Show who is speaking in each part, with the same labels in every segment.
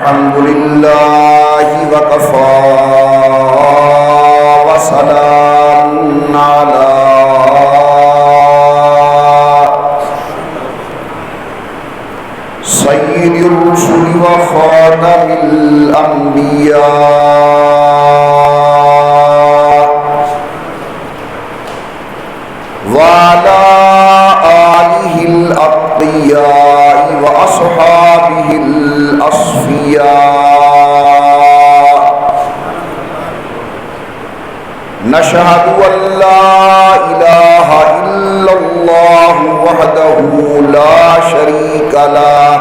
Speaker 1: الحمد لله وكفى وسلام على سيد الرسل وخاتم الأنبياء وعلى آله الأتقياء وأصحابه الأصفياء نشهد أن لا إله إلا الله وحده لا شريك له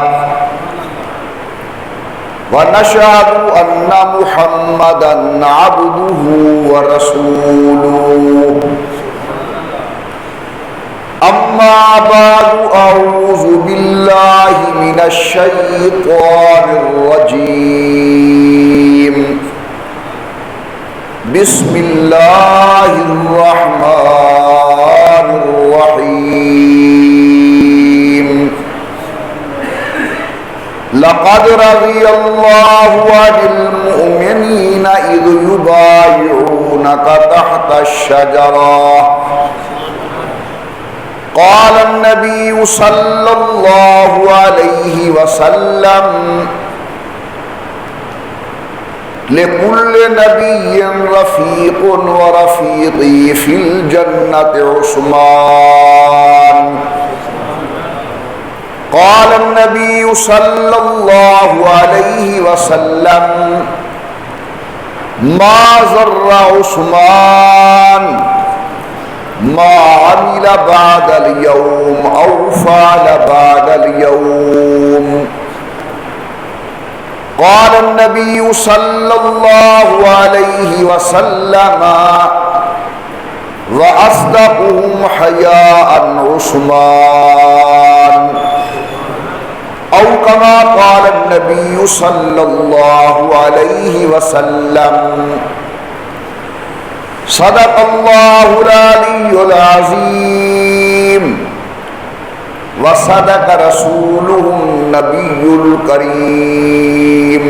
Speaker 1: ونشهد أن محمدًا عبده ورسوله أما بعد أعوذ بالله من الشيطان الرجيم بسم الله الرحمن الرحيم لقد رضي الله عن المؤمنين إذ يبايعونك تحت الشجرة قال النبي صلى الله عليه وسلم لكل نبي رفيق ورفيقي في الجنة عثمان قال النبي صلى الله عليه وسلم ما ضر عثمان ما عمل بعد اليوم أو فعل بعد اليوم قال النبي صلى الله عليه وسلم وأصدقهم حياء عثمان أو كما قال النبي صلى الله عليه وسلم صدق الله العلي العظيم وصدق رسوله النبي الكريم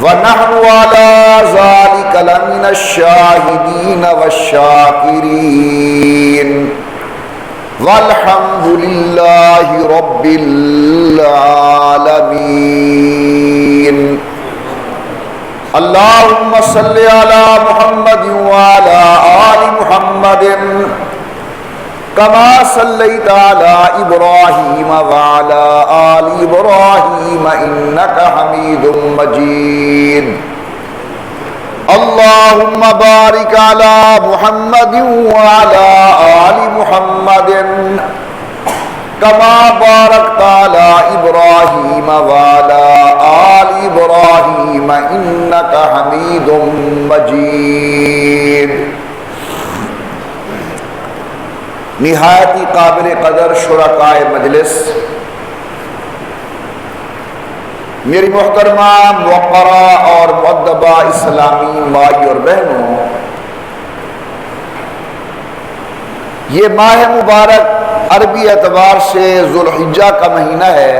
Speaker 1: ونحن على ذلك لمن الشاهدين والشاكرين والحمد لله رب العالمين اللهم صل على محمد وعلى آل محمد كما صليت على إبراهيم وعلى آل إبراهيم إنك حميد مجيد اللهم بارك على محمد وعلى آل محمد كما باركت على إبراهيم وعلى آل إبراهيم إنك حميد مجيد نہایت قابل قدر شرکائے مجلس، میری محترمہ موقرہ اور مؤدبہ اسلامی مائی اور بہنوں، یہ ماہ مبارک عربی اعتبار سے ذو الحجہ کا مہینہ ہے۔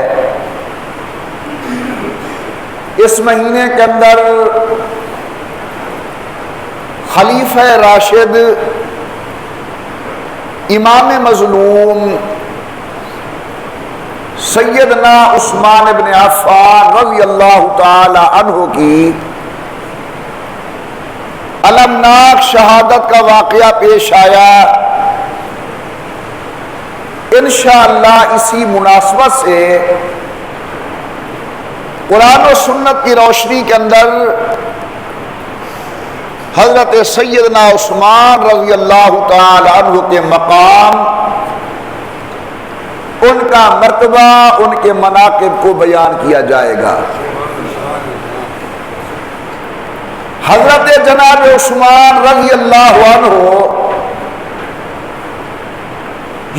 Speaker 1: اس مہینے کے اندر خلیفہ راشد امام مظلوم سیدنا عثمان بن عفان رضی اللہ تعالی عنہ کی المناک شہادت کا واقعہ پیش آیا۔ انشاءاللہ اسی مناسبت سے قرآن و سنت کی روشنی کے اندر حضرت سیدنا عثمان رضی اللہ تعالی عنہ کے مقام، ان کا مرتبہ، ان کے مناقب کو بیان کیا جائے گا۔ حضرت جناب عثمان رضی اللہ عنہ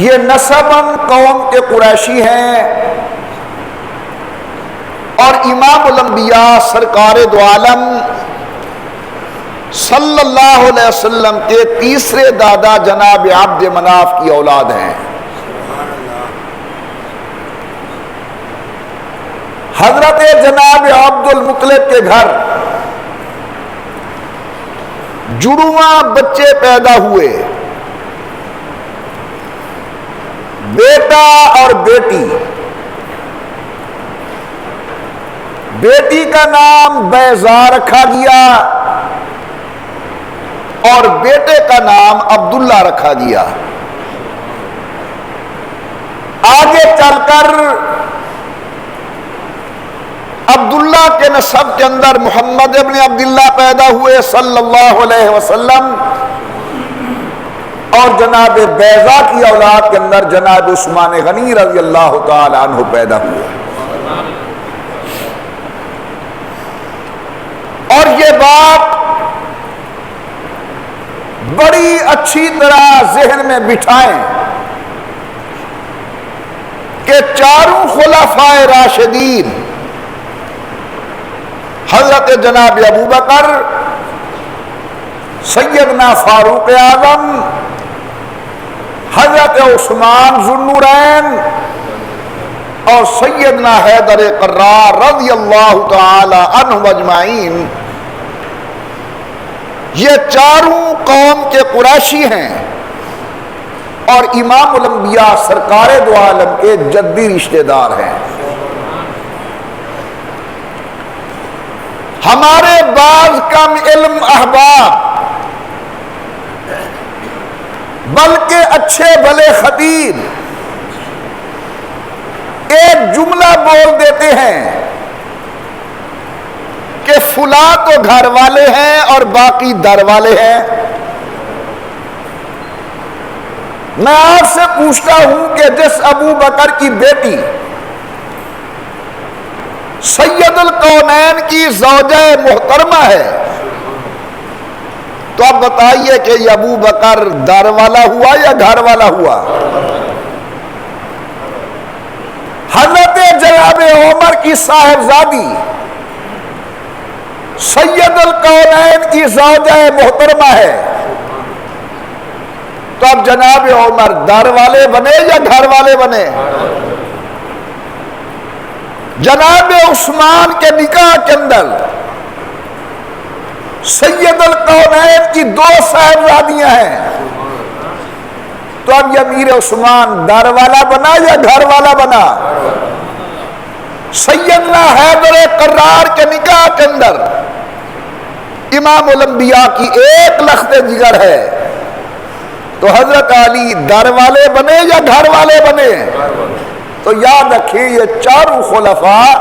Speaker 1: یہ نسباً قوم کے قریشی ہیں اور امام الانبیاء سرکار دو عالم صلی اللہ علیہ وسلم کے تیسرے دادا جناب عبد مناف کی اولاد ہیں۔ حضرت جناب عبد المطلب کے گھر جڑواں بچے پیدا ہوئے، بیٹا اور بیٹی۔ بیٹی کا نام بیضا رکھا گیا اور بیٹے کا نام عبداللہ رکھا گیا۔ آگے چل کر عبداللہ کے نسب کے اندر محمد ابن عبداللہ پیدا ہوئے صلی اللہ علیہ وسلم، اور جناب بیضا کی اولاد کے اندر جناب عثمان غنی رضی اللہ تعالی عنہ پیدا ہوئے۔ اور یہ بات بڑی اچھی طرح ذہن میں بٹھائیں کہ چاروں خلفائے راشدین حضرت جناب ابو بکر، سیدنا فاروق اعظم، حضرت عثمان ذو النورین اور سیدنا حیدر قرار رضی اللہ تعالی عنہ اجمعین، یہ چاروں قوم کے قریشی ہیں اور امام الانبیاء سرکار دو عالم کے جدی رشتہ دار ہیں۔ ہمارے بعض کم علم احباب بلکہ اچھے بھلے خطیب ایک جملہ بول دیتے ہیں کہ فلاں تو گھر والے ہیں اور باقی در والے ہیں۔ میں آپ سے پوچھتا ہوں کہ جس ابو بکر کی بیٹی سید الکونین کی زوجہ محترمہ ہے، تو اب بتائیے کہ یہ ابو بکر در والا ہوا یا گھر والا ہوا؟ حضرت جناب عمر کی صاحبزادی سید الکونین کی زوجہ محترمہ ہے، تو اب جناب عمر در والے بنے یا گھر والے بنے؟ جناب عثمان کے نکاح کے اندر سید الکونین کی دو صاحبزادیاں ہیں، تو اب یہ امیر عثمان در والا بنا یا گھر والا بنا؟ سیدنا حیدر قرار کے نکاح کے اندر امام الانبیاء کی ایک لخت جگر ہے، تو حضرت علی در والے بنے یا گھر والے بنے؟ تو یاد رکھیے یہ چاروں خلفاء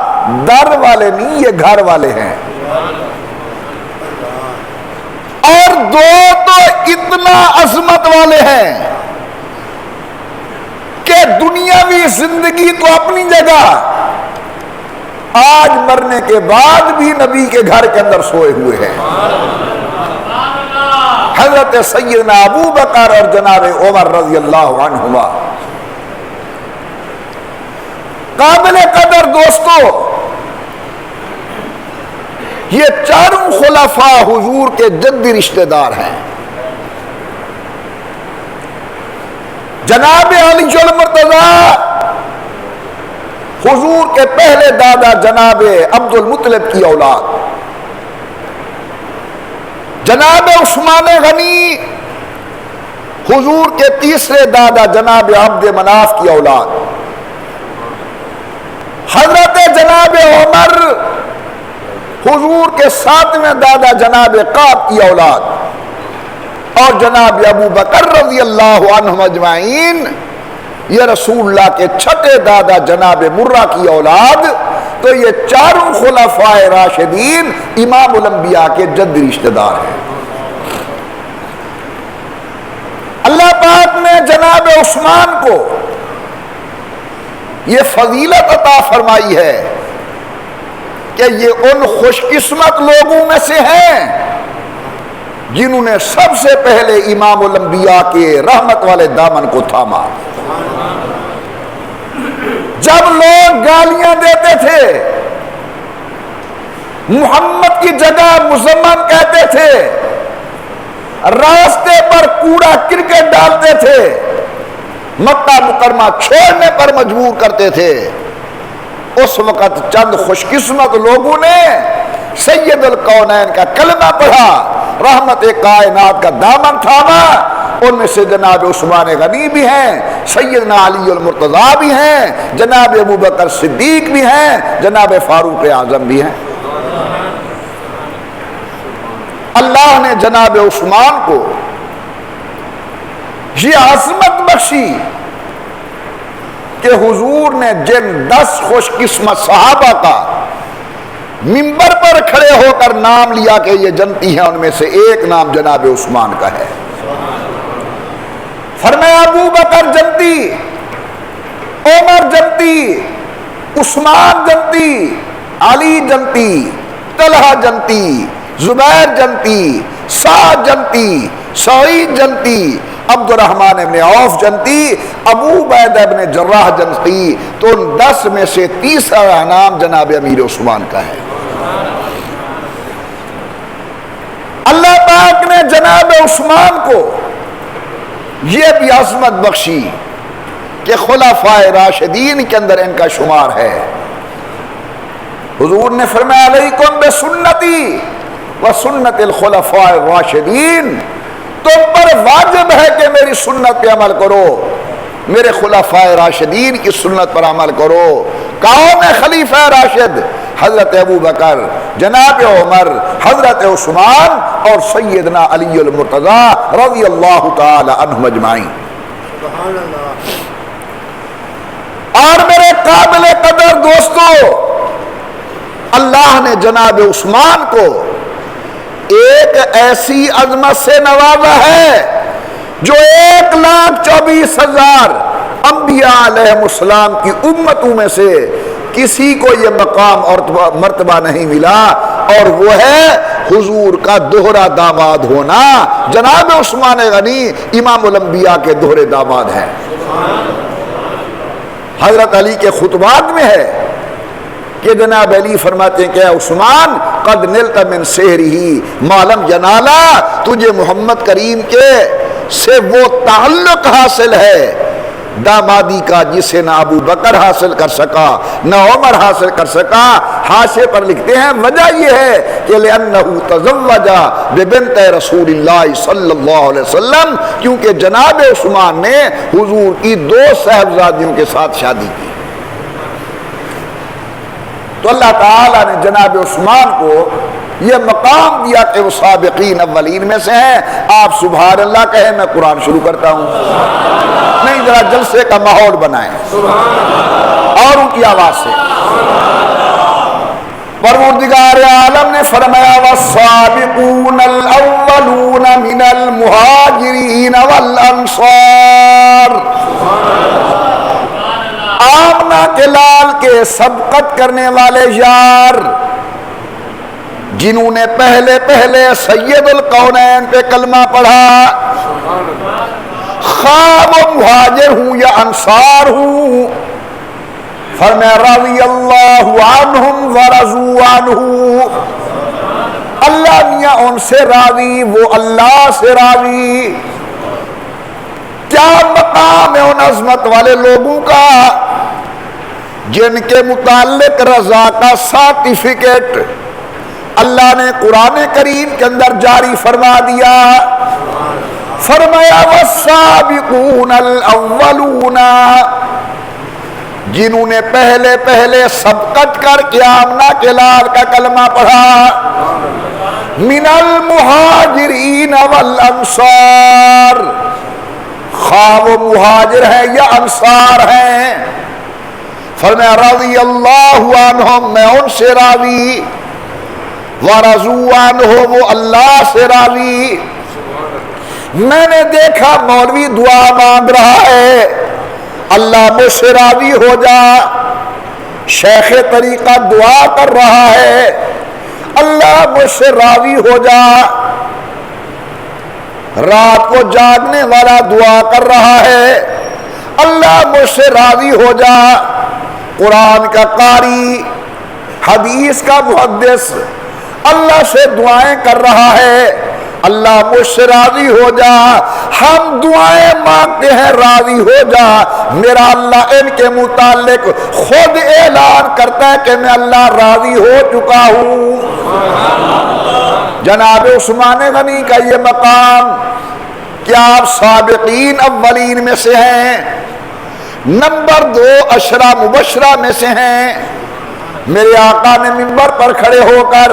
Speaker 1: در والے نہیں، یہ گھر والے ہیں۔ اور دو تو اتنا عظمت والے ہیں کہ دنیاوی زندگی تو اپنی جگہ، آج مرنے کے بعد بھی نبی کے گھر کے اندر سوئے ہوئے ہیں۔ حضرت سیدنا ابو بکر اور جناب عمر رضی اللہ عنہما۔ قابل قدر دوستو، یہ چاروں خلفاء حضور کے جدی رشتہ دار ہیں۔ جناب علی المرتضیٰ حضور کے پہلے دادا جناب عبد المطلب کی اولاد، جناب عثمان غنی حضور کے تیسرے دادا جناب عبد مناف کی اولاد، حضرت جناب عمر حضور کے ساتویں دادا جناب قعب کی اولاد، اور جناب ابو بکر رضی اللہ عنہم اجمعین یہ رسول اللہ کے چھٹے دادا جناب مرہ کی اولاد۔ تو یہ چاروں خلفاء راشدین امام الانبیاء کے جدی رشتہ دار ہیں۔ اللہ پاک نے جناب عثمان کو یہ فضیلت عطا فرمائی ہے کہ یہ ان خوش قسمت لوگوں میں سے ہیں جنہوں نے سب سے پہلے امام الانبیاء کے رحمت والے دامن کو تھاما۔ جب لوگ گالیاں دیتے تھے، محمد کی جگہ مزمن کہتے تھے، راستے پر کوڑا کرکٹ ڈالتے تھے، مکہ مکرمہ چھوڑنے پر مجبور کرتے تھے، اس وقت چند خوش قسمت لوگوں نے سید الکونین کا کلمہ پڑھا، رحمت کائنات کا دامن تھاما۔ ان میں سے جناب عثمان غنی بھی ہیں، سیدنا علی المرتضیٰ بھی ہیں، جناب ابوبکر صدیق بھی ہیں، جناب فاروق اعظم بھی ہیں۔ اللہ نے جناب عثمان کو یہ عظمت بخشی کہ حضور نے جن 10 خوش قسمت صحابہ کا منبر پر کھڑے ہو کر نام لیا کہ یہ جنتی ہیں، ان میں سے ایک نام جناب عثمان کا ہے۔ فرمایا ابو بکر جنتی، عمر جنتی، عثمان جنتی، علی جنتی، طلحہ جنتی، زبیر جنتی، سعد جنتی، سعید جنتی، عبد الرحمن ابن عوف جنتی، ابو عبیدہ ابن جراح جنتی۔ تو ان 10 میں سے تیسرا نام جناب امیر عثمان کا ہے۔ اللہ پاک نے جناب عثمان کو یہ بھی عظمت بخشی کہ خلفائے راشدین کے اندر ان کا شمار ہے۔ حضور نے فرمایا علیکم بسنتی وسنت الخلفاء الراشدین، تم پر واجب ہے کہ میری سنت پہ عمل کرو، میرے خلفاء راشدین کی سنت پر عمل کرو۔ کون ہے خلیفہ راشد؟ حضرت ابو بکر، جناب عمر، حضرت عثمان اور سیدنا علی المرتضیٰ رضی اللہ تعالی عنہم اجمعین۔ اور میرے قابل قدر دوستو، اللہ نے جناب عثمان کو ایک ایسی عظمت سے نوازا ہے جو 1,24,000 انبیاء علیہ السلام کی امتوں میں سے کسی کو یہ مقام اور مرتبہ نہیں ملا، اور وہ ہے حضور کا دوہرا داماد ہونا۔ جناب عثمان غنی امام الانبیاء کے دوہرے داماد ہیں۔ حضرت علی کے خطبات میں ہے کہ جناب علی فرماتے ہیں کہ اے عثمان قد نلت من سحرہ ما لم ینالا، تجھے محمد کریم کے سے وہ تعلق حاصل ہے دامادی کا جسے نہ ابو بکر حاصل کر سکا نہ عمر حاصل کر سکا۔ حاشیے پر لکھتے ہیں وجہ یہ ہے کہ لأنہ تزوج ببنت رسول اللہ صلی اللہ علیہ وسلم، کیونکہ جناب عثمان نے حضور کی 2 صاحبزادیوں کے ساتھ شادی کی۔ تو اللہ تعالیٰ نے جناب عثمان کو یہ مقام دیا کہ وہ سابقین اولین میں سے ہیں۔ آپ سبحان اللہ کہیں، میں قرآن شروع کرتا ہوں۔ نہیں، ذرا جلسے کا ماحول بنائیں اور ان کی آواز سے۔ پروردگار عالم نے فرمایا والسابقون الاولون من المہاجرین والانصار، آمنہ کے لال کے سبقت کرنے والے یار جنہوں نے پہلے سید الکونین پہ کلمہ پڑھا، خواہ وہ مہاجر ہوں یا انصار ہوں، فرمایا رضی اللہ عنہم ورضوا عنہ، اللہ میاں ان سے راضی، وہ اللہ سے راضی۔ کیا مقام ہے ان عظمت والے لوگوں کا جن کے متعلق رضا کا سرٹیفکیٹ اللہ نے قرآن کریم کے اندر جاری فرما دیا۔ فرمایا والسابقون الاولون، جنہوں نے پہلے سبقت کر کے آمنہ کے لال کا کلمہ پڑھا، من المہاجرین والانصار، خواہ وہ مہاجر ہیں یا انصار ہیں، فرمایا رضی اللہ عنہم، میں ان سے راضی، ورضوا عنہ، وہ اللہ سے راضی۔ میں نے دیکھا مولوی دعا مانگ رہا ہے اللہ مجھ سے راضی ہو جا، شیخ طریقہ دعا کر رہا ہے اللہ مجھ سے راضی ہو جا، رات کو جاگنے والا دعا کر رہا ہے اللہ مجھ سے راضی ہو جا، قرآن کا قاری، حدیث کا محدث اللہ سے دعائیں کر رہا ہے اللہ مجھ سے راضی ہو جا، ہم دعائیں مانگتے ہیں راضی ہو جا، میرا اللہ ان کے متعلق خود اعلان کرتا ہے کہ میں اللہ راضی ہو چکا ہوں۔ جناب عثمان غنی کا یہ مقام، کیا آپ سابقین اولین میں سے ہیں؟ نمبر 2 عشرہ مبشرہ میں سے ہیں۔ میرے آقا نے منبر پر کھڑے ہو کر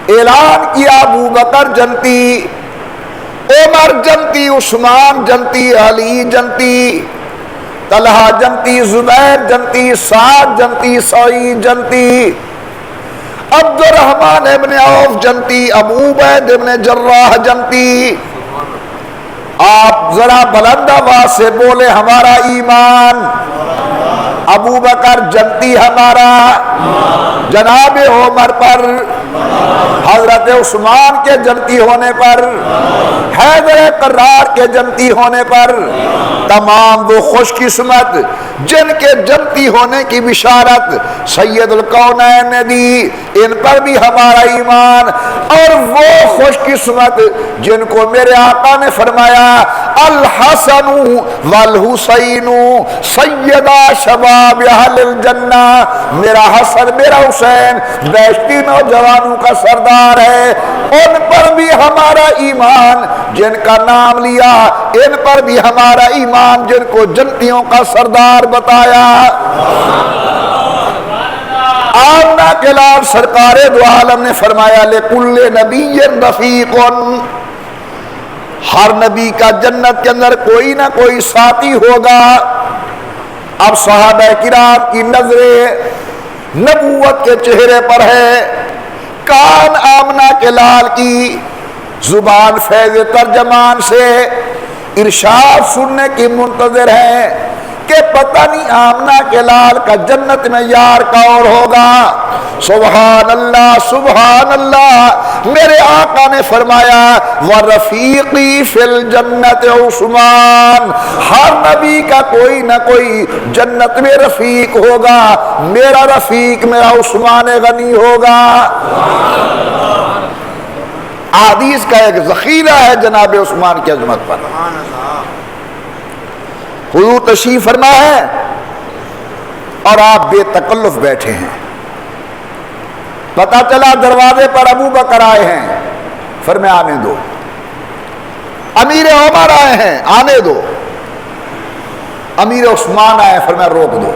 Speaker 1: اعلان کیا، ابو بکر جنتی، عمر جنتی، عثمان جنتی، علی جنتی، طلحہ جنتی، زبیر جنتی، سعد جنتی، سعید جنتی، عبد الرحمن ابن عوف جنتی، ابو عبید ابن جراح جنتی۔ آپ ذرا بلند آواز سے بولے ہمارا ایمان، ابو بکر جنتی ہمارا، جناب عمر پر، حضرت عثمان کے جنتی ہونے پر، حیدر قرار کے جنتی ہونے پر، تمام وہ خوش قسمت جن کے جنتی ہونے کی بشارت سید الکونین نے دی، ان پر بھی ہمارا ایمان۔ اور وہ خوش قسمت جن کو میرے آقا نے فرمایا الحسن والحسین سیدا شباب اہل الجنہ، میرا حسن میرا حسین بیشتی نوجوانوں کا سردار ہے، ان پر بھی ہمارا ایمان، جن کا نام لیا ان پر بھی ہمارا ایمان، جن کو جنتیوں کا سردار بتایا۔ آمنہ کے لال سرکار دو عالم نے فرمایا لکل نبی رفیق، ہر نبی کا جنت کے اندر کوئی نہ کوئی ساتھی ہوگا۔ اب صحابہ کرام کی نظریں نبوت کے چہرے پر ہے، کان آمنہ کے لال کی زبان فیض ترجمان سے ارشاد سننے کی منتظر ہیں کہ پتہ نہیں آمنہ کے لال کا جنت میں یار کون ہوگا۔ سبحان اللہ سبحان اللہ، میرے آقا نے فرمایا وَرَفِيقِي فِي الْجَنَّةِ عثمان، ہر نبی کا کوئی نہ کوئی جنت میں رفیق ہوگا، میرا رفیق میرا عثمان غنی ہوگا۔ حدیث کا ایک ذخیرہ ہے جناب عثمان کی عظمت پر۔ حضور تشریف فرما ہے اور آپ بے تکلف بیٹھے ہیں، پتہ چلا دروازے پر ابو بکر آئے ہیں، فرمایا آنے دو، امیر عمر آئے ہیں آنے دو، امیر عثمان آئے ہیں، فرمایا روک دو۔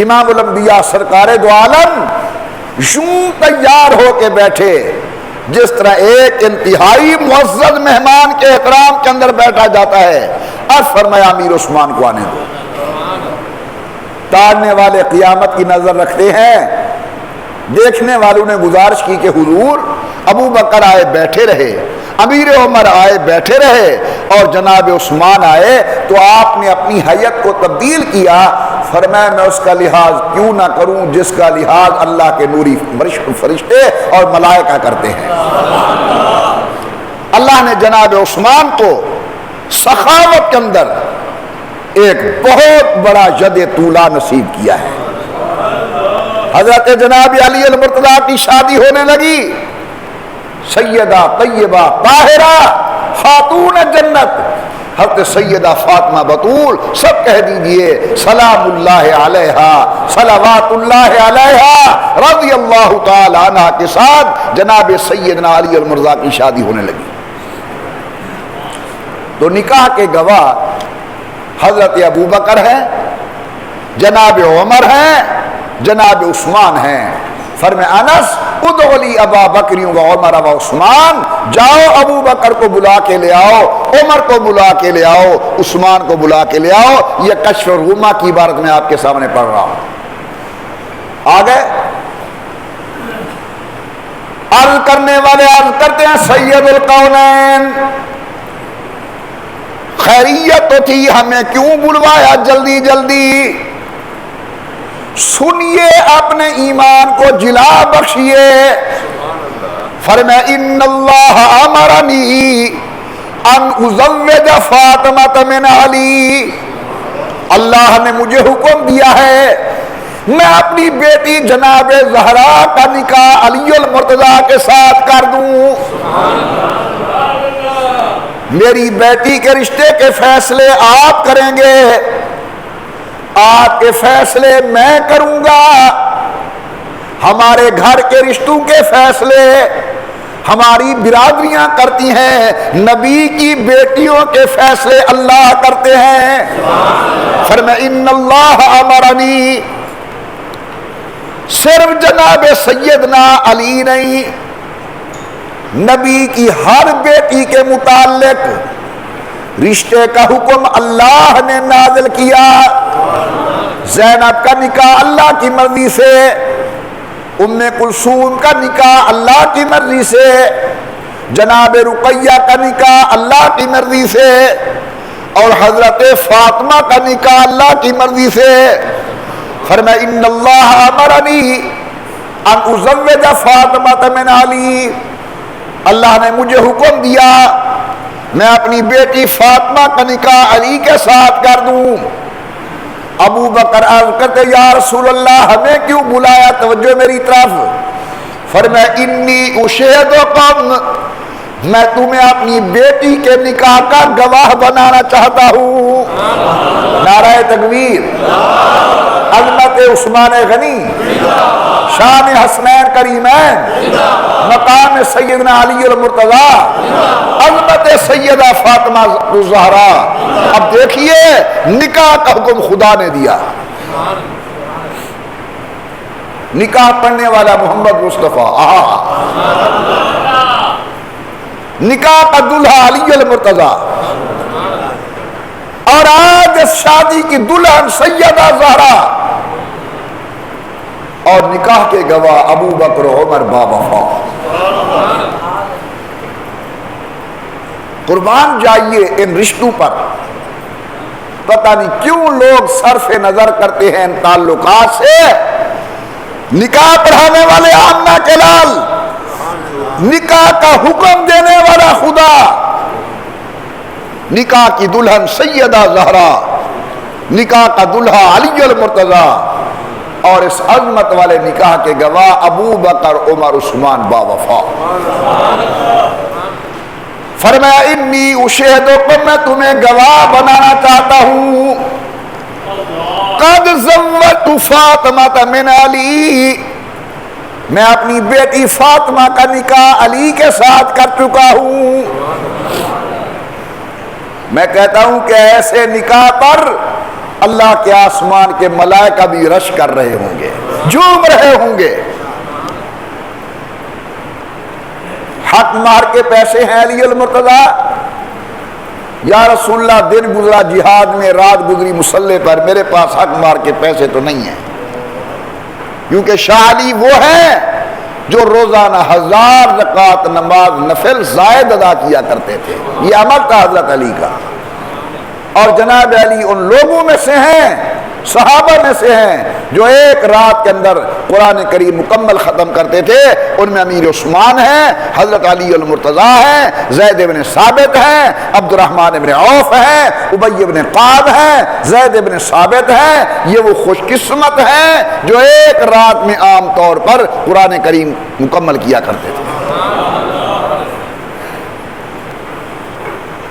Speaker 1: امام الانبیاء سرکار دو عالم یوں تیار ہو کے بیٹھے جس طرح ایک انتہائی معزز مہمان کے احترام کے اندر بیٹھا جاتا ہے۔ اور فرمایا امیر عثمان کو آنے دو۔ تاڑنے والے قیامت کی نظر رکھتے ہیں، دیکھنے والوں نے گزارش کی کہ حضور ابو بکر آئے بیٹھے رہے، امیر عمر آئے بیٹھے رہے، اور جناب عثمان آئے تو آپ نے اپنی حیت کو تبدیل کیا۔ فرمایا میں اس کا لحاظ کیوں نہ کروں جس کا لحاظ اللہ کے نوری فرشتے اور ملائکہ کرتے ہیں۔ اللہ نے جناب عثمان کو سخاوت کے اندر ایک بہت بڑا ید طولہ نصیب کیا ہے۔ حضرت جناب علی المرتضیٰ کی شادی ہونے لگی، سیدہ طیبہ طاہرہ خاتون جنت حضرت سیدہ فاطمہ بطول، سب کہہ دیجئے سلام اللہ علیہا صلوات اللہ علیہا رضی اللہ تعالی عنہ کے ساتھ جناب سیدنا علی المرتضیٰ کی شادی ہونے لگی۔ تو نکاح کے گواہ حضرت ابو بکر ہیں، جناب عمر ہیں، جناب عثمان ہیں۔ فرمایا انس ادعو لی ابا بکر و عمر و عثمان، جاؤ ابو بکر کو بلا کے لے آؤ، عمر کو بلا کے لے آؤ، عثمان کو بلا کے لے آؤ۔ یہ کشف الغمہ کی عبارت میں آپ کے سامنے پڑھ رہا ہوں۔ آگے عرض کرنے والے عرض کرتے ہیں سید القونین، خیریت تو تھی، ہمیں کیوں بلوایا جلدی جلدی؟ سنیے اپنے ایمان کو جلا بخشیے۔ فرمایا ان اللہ امرنی ان ازوج فاطمہ من علی، اللہ نے مجھے حکم دیا ہے میں اپنی بیٹی جناب زہرا کا نکاح علی المرتضیٰ کے ساتھ کر دوں، میری بیٹی کے رشتے کے فیصلے آپ کریں گے، آپ کے فیصلے میں کروں گا، ہمارے گھر کے رشتوں کے فیصلے ہماری برادریاں کرتی ہیں، نبی کی بیٹیوں کے فیصلے اللہ کرتے ہیں۔ فرمایا ان اللہ امرنی، صرف جناب سیدنا علی نہیں، نبی کی ہر بیٹی کے متعلق رشتے کا حکم اللہ نے نازل کیا۔ زینب کا نکاح اللہ کی مرضی سے، ام کلثوم کا نکاح اللہ کی مرضی سے، جناب رقیہ کا نکاح اللہ کی مرضی سے، اور حضرت فاطمہ کا نکاح اللہ کی مرضی سے۔ فرمایا ان اللہ امرنی ان ازوج فاطمہ من علی، اللہ نے مجھے حکم دیا میں اپنی بیٹی فاطمہ کا نکاح علی کے ساتھ کر دوں۔ ابو بکر عرض کرتے یا رسول اللہ ہمیں کیوں بلایا، توجہ میری طرف۔ فرمایا انی اشہدکم، میں تمہیں اپنی بیٹی کے نکاح کا گواہ بنانا چاہتا ہوں۔ نعرہ تکبیر، عظمت عثمان غنی، شان حسنین کریمین، مقام سیدنا علی المرتضیٰ، عظمت سیدہ فاطمہ الزہرا۔ اب دیکھیے نکاح کا حکم خدا نے دیا، نکاح پڑھنے والا محمد مصطفیٰ، نکاح کا دلہا علی المرتضیٰ، اور آج اس شادی کی دلہن سیدہ زہرا، اور نکاح کے گواہ ابو بکر و عمر باوفا۔ قربان جائیے ان رشتوں پر، پتہ نہیں کیوں لوگ صرف نظر کرتے ہیں ان تعلقات سے۔ نکاح پڑھانے والے آمنہ کے لال، نکاح کا حکم دینے والا خدا، نکاح کی دلہن سیدہ زہرا، نکاح کا دلہا علی المرتضیٰ، اور اس عظمت والے نکاح کے گواہ ابو بکر عمر عثمان باوفا۔ فرمایا انی اشہدکم، میں تمہیں گواہ بنانا چاہتا ہوں، قد زوجت فاطمہ من علی، میں اپنی بیٹی فاطمہ کا نکاح علی کے ساتھ کر چکا ہوں۔ میں کہتا ہوں کہ ایسے نکاح پر اللہ کے آسمان کے ملائکہ بھی رش کر رہے ہوں گے، جھوم رہے ہوں گے۔ حق مہر کے پیسے ہیں علی المرتضیٰ، یا رسول اللہ دن گزرا جہاد میں، رات گزری مسلح پر، میرے پاس حق مہر کے پیسے تو نہیں ہیں، کیونکہ شاہ علی وہ ہیں جو روزانہ 1000 رکعت نماز نفل زائد ادا کیا کرتے تھے، یہ عمل تھا حضرت علی کا۔ اور جناب علی ان لوگوں میں سے ہیں، صحابہ میں سے ہیں جو ایک رات کے اندر قرآن کریم مکمل ختم کرتے تھے۔ ان میں امیر عثمان ہیں، حضرت علی المرتضیٰ ہیں، زید بن ثابت ہیں، عبد الرحمن بن عوف ہیں، ابی بن قعب ہیں، زید بن ثابت ہیں۔ یہ وہ خوش قسمت ہیں جو ایک رات میں عام طور پر قرآن کریم مکمل کیا کرتے تھے۔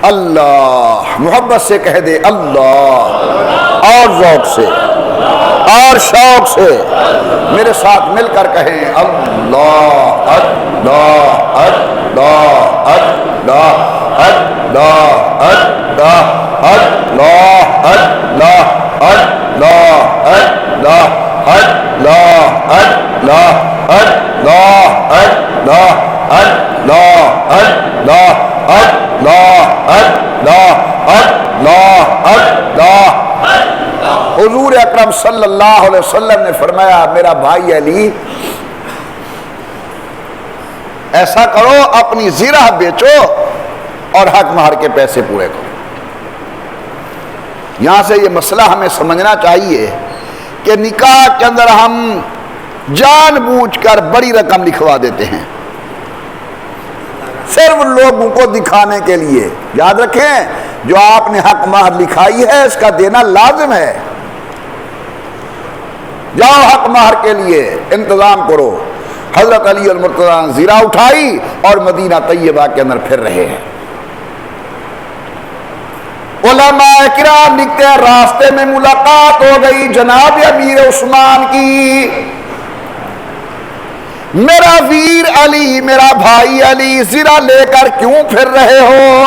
Speaker 1: اللہ، محبت سے کہہ دے اللہ، اور ذوق سے اور شوق سے میرے ساتھ مل کر کہیں اللہ اللہ اللہ اللہ اللہ اللہ اللہ اللہ اللہ اللہ اللہ اللہ اللہ اللہ اللہ حضور اکرم صلی اللہ علیہ وسلم نے فرمایا میرا بھائی علی ایسا کرو اپنی زیرہ بیچو اور حق مہر کے پیسے پورے کرو۔ یہاں سے یہ مسئلہ ہمیں سمجھنا چاہیے کہ نکاح کے اندر ہم جان بوجھ کر بڑی رقم لکھوا دیتے ہیں صرف لوگوں کو دکھانے کے لیے۔ یاد رکھیں جو آپ نے حق مہر لکھائی ہے اس کا دینا لازم ہے۔ جاؤ حق مہر کے لیے انتظام کرو۔ حضرت علی المرتضیٰ نے زیرہ اٹھائی اور مدینہ طیبہ کے اندر پھر رہے ہیں۔ علماء کرام لکھتے ہیں راستے میں ملاقات ہو گئی جناب امیر عثمان کی۔ میرا ویر علی، میرا بھائی علی، زیرہ لے کر کیوں پھر رہے ہو؟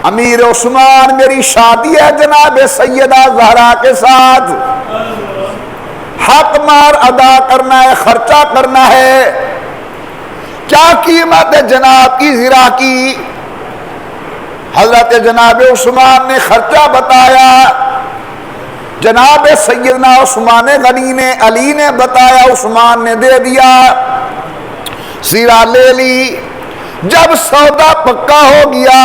Speaker 1: امیر عثمان میری شادی ہے جناب سیدہ زہرا کے ساتھ، حق مہر ادا کرنا ہے، خرچہ کرنا ہے۔ کیا قیمت ہے جناب کی زیرہ کی؟ حضرت جناب عثمان نے خرچہ بتایا، جناب سیدنا عثمان غنی نے، علی نے بتایا، عثمان نے دے دیا، زیرہ لے لی۔ جب سودا پکا ہو گیا،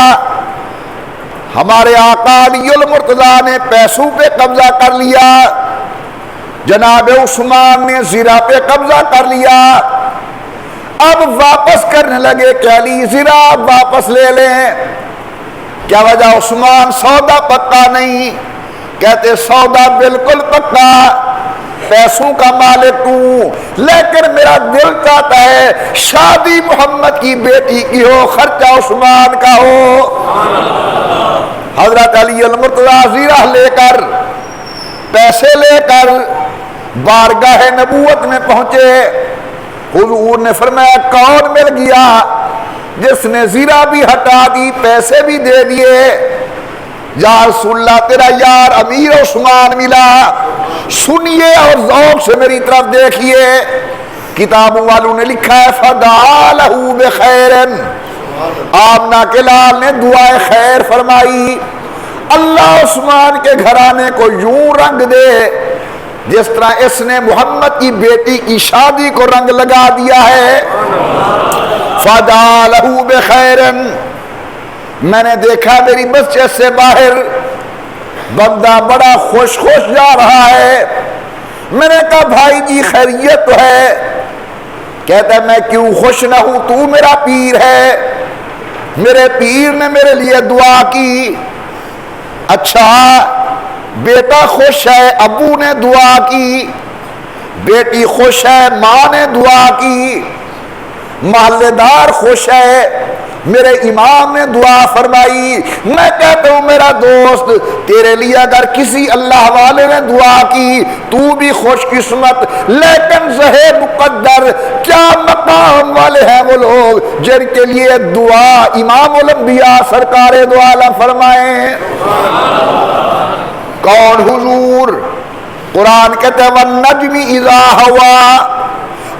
Speaker 1: ہمارے آقا علی المرتضیٰ نے پیسوں پہ قبضہ کر لیا، جناب عثمان نے زیرہ پہ قبضہ کر لیا۔ اب واپس کرنے لگے کہ علی زیرہ واپس لے لیں۔ کیا وجہ؟ عثمان سودا پکا نہیں۔ کہتے سودا بالکل پکا، پیسوں کا مالک ہوں، لیکن میرا دل چاہتا ہے شادی محمد کی بیٹی کی ہو، خرچہ عثمان کا ہو۔ حضرت علی المرتضیٰ زیرہ لے کر، پیسے لے کر بارگاہ نبوت میں پہنچے۔ حضور نے فرمایا کون مل گیا جس نے زیرہ بھی ہٹا دی، پیسے بھی دے دیے؟ یا رسول اللہ تیرا یار امیر عثمان ملا۔ سنیے اور ذوق سے میری طرف دیکھیے، کتابوں والوں نے لکھا ہے فدعا لہ بخیر، آمنہ کے لال نے دعائے خیر فرمائی، اللہ عثمان کے گھرانے کو یوں رنگ دے جس طرح اس نے محمد کی بیٹی کی شادی کو رنگ لگا دیا ہے۔ فدعا لہ بخیر، میں نے دیکھا میری مسجد سے باہر بندہ بڑا خوش جا رہا ہے۔ میں نے کہا بھائی جی خیریت تو ہے؟ کہتا ہے میں کیوں خوش نہ ہوں، تو میرا پیر ہے، میرے پیر نے میرے لیے دعا کی۔ اچھا بیٹا خوش ہے، ابو نے دعا کی، بیٹی خوش ہے، ماں نے دعا کی، محلے دار خوش ہے، میرے امام نے دعا فرمائی۔ میں کہتا ہوں میرا دوست تیرے لیے اگر کسی اللہ والے نے دعا کی تو بھی خوش قسمت، لیکن زہے مقدر کیا مقام والے ہیں وہ لوگ جن کے لیے دعا امام الانبیاء سرکار دو عالم فرمائیں۔ کون؟ حضور۔ قرآن کہتے ہیں والنجم اذا ہوا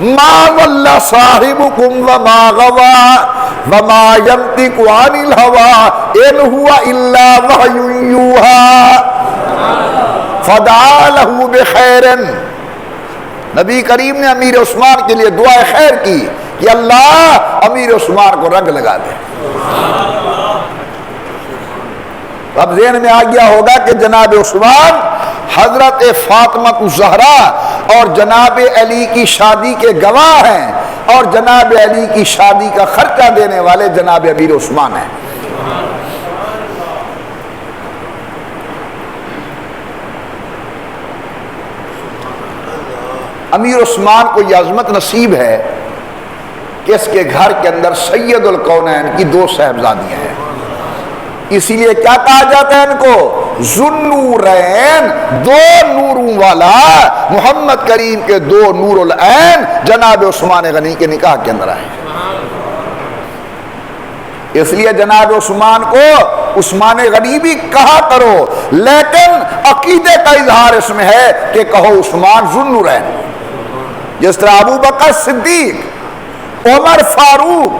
Speaker 1: ما ضل صاحبكم وما غوى وما ينطق عن الهوى ان هو الا وحي يوحى فدعا له بخير۔ نبی کریم نے امیر عثمان کے لیے دعا خیر کی کہ اللہ امیر عثمان کو رنگ لگا دے۔ اب ذہن میں آ گیا ہوگا کہ جناب عثمان حضرت فاطمہ الزہرا اور جناب علی کی شادی کے گواہ ہیں، اور جناب علی کی شادی کا خرچہ دینے والے جناب امیر عثمان ہیں۔ امیر عثمان کو یہ عظمت نصیب ہے کہ اس کے گھر کے اندر سید الکونین کی دو صاحبزادیاں ہیں، اسی لیے کیا کہا جاتا ہے ان کو؟ ذوالنورین، دو نوروں والا۔ محمد کریم کے دو نور العین جناب عثمان غنی کے نکاح کے اندر آئے، اس لیے جناب عثمان کو عثمان غنی بھی کہا کرو، لیکن عقیدے کا اظہار اس میں ہے کہ کہو عثمان ذوالنورین، جس طرح ابو بکر صدیق، عمر فاروق،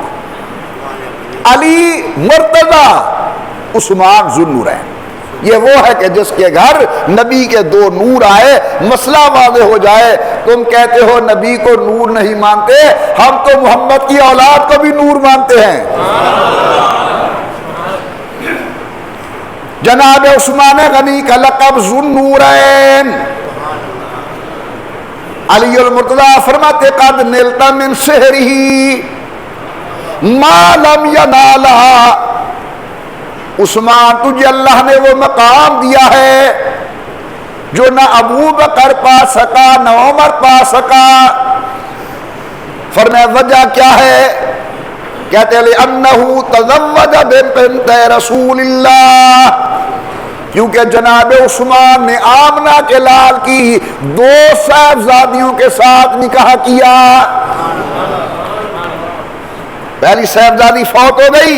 Speaker 1: علی مرتضیٰ، عثمان ذوالنورین۔ یہ وہ ہے کہ جس کے گھر نبی کے دو نور آئے، مسئلہ واضح ہو جائے۔ تم کہتے ہو نبی کو نور نہیں مانتے، ہم تو محمد کی اولاد کو بھی نور مانتے ہیں۔ جناب عثمان غنی کا لقب ذوالنورین۔ علی المرتضیٰ فرماتے قد نلت من سحرہ ما لم ینالہ، عثمان تجھے اللہ نے وہ مقام دیا ہے جو نہ ابو بکر پا سکا نہ عمر پا سکا. فرمایا وجہ کیا ہے؟ کہتے ہیں لِأَنَّهُ تَزَوَّجَ بِبِنتِ رسول اللہ، کیونکہ جناب عثمان نے آمنہ کے لال کی 2 صاحبزادیوں کے ساتھ نکاح کیا. پہلی صاحبزادی فوت ہو گئی،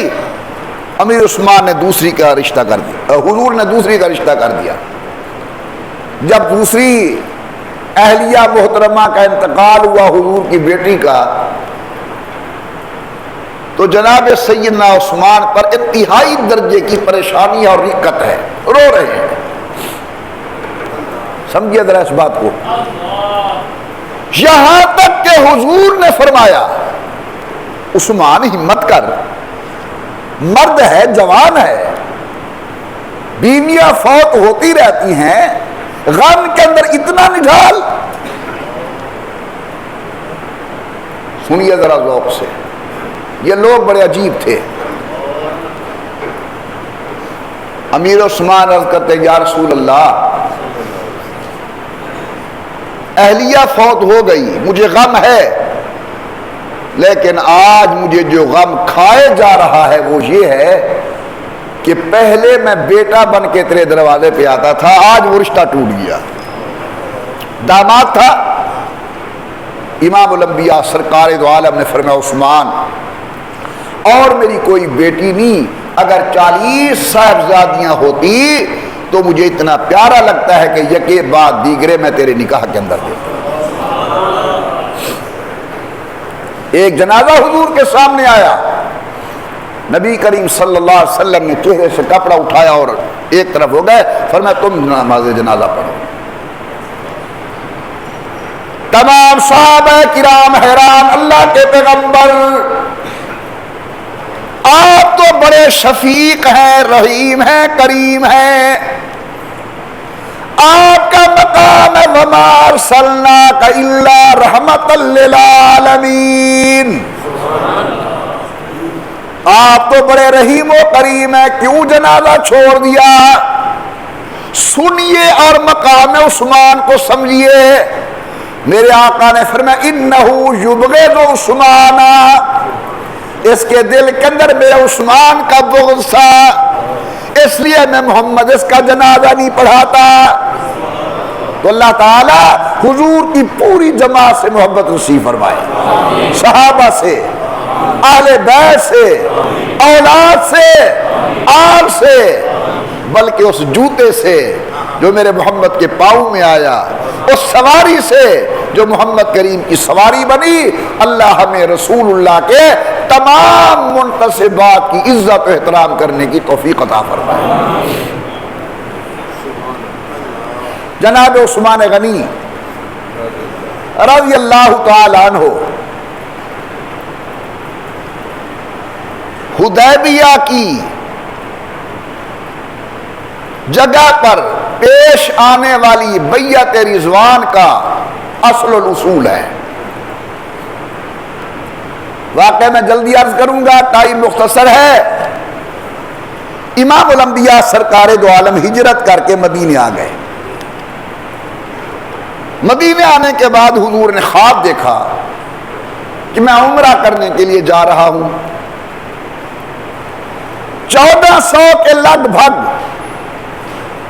Speaker 1: امیر عثمان نے دوسری کا رشتہ کر دیا، حضور نے دوسری کا رشتہ کر دیا. جب دوسری اہلیہ محترمہ کا انتقال ہوا حضور کی بیٹی کا، تو جناب سیدنا عثمان پر انتہائی درجے کی پریشانی اور رقت ہے، رو رہے ہیں. سمجھیے ذرا اس بات کو. یہاں تک کہ حضور نے فرمایا عثمان ہمت کر، مرد ہے، جوان ہے، بیویاں فوت ہوتی رہتی ہیں، غم کے اندر اتنا نڈال. سنیے ذرا ذوق سے، یہ لوگ بڑے عجیب تھے. امیر عثمان عرض کرتے یا رسول اللہ، اہلیہ فوت ہو گئی، مجھے غم ہے، لیکن آج مجھے جو غم کھائے جا رہا ہے وہ یہ ہے کہ پہلے میں بیٹا بن کے تیرے دروازے پہ آتا تھا، آج وہ رشتہ ٹوٹ گیا. داماد تھا. امام الانبیاء سرکار دو عالم نے فرمایا عثمان، اور میری کوئی بیٹی نہیں، اگر 40 صاحبزادیاں ہوتی تو مجھے اتنا پیارا لگتا ہے کہ یکے بعد دیگرے میں تیرے نکاح کے اندر دیتا. ایک جنازہ حضور کے سامنے آیا، نبی کریم صلی اللہ علیہ وسلم نے چہرے سے کپڑا اٹھایا اور ایک طرف ہو گئے، فرمایا تم نماز جنازہ پڑھو. تمام صحابہ کرام حیران، اللہ کے پیغمبر آپ تو بڑے شفیق ہیں، رحیم ہیں، کریم ہیں، آپ کا مقام ہے وَمَا أَرْسَلْنَاكَ إِلَّا رَحْمَةً لِّلْعَالَمِينَ. آپ تو بڑے رحیم و کریم ہیں، کیوں جنازہ چھوڑ دیا؟ سنیے اور مقام عثمان کو سمجھیے. میرے آقا نے فرمایا اِنَّهُ يُبْغِضُ عثمانَ، اس کے دل کے اندر میرے عثمان کا بغض تھا، اس لیے میں محمد اس کا جنازہ نہیں پڑھاتا. تو اللہ تعالیٰ حضور کی پوری جماعت سے محبت نصیب فرمائے، صحابہ سے، اہل بیت سے، اولاد سے، آل سے، بلکہ اس جوتے سے جو میرے محمد کے پاؤں میں آیا، اس سواری سے جو محمد کریم کی سواری بنی. اللہ ہمیں رسول اللہ کے تمام منتسبات کی عزت و احترام کرنے کی توفیق عطا فرمائے. جناب عثمان غنی رضی اللہ تعالی عنہ حدیبیہ کی جگہ پر پیش آنے والی بیعت رضوان کا اصل الاصول ہے. واقعہ میں جلدی عرض کروں گا، ٹائم مختصر ہے. امام الانبیاء سرکار دو عالم ہجرت کر کے مدینے آ گئے. مدینے آنے کے بعد حضور نے خواب دیکھا کہ میں عمرہ کرنے کے لیے جا رہا ہوں. 1400 کے لگ بھگ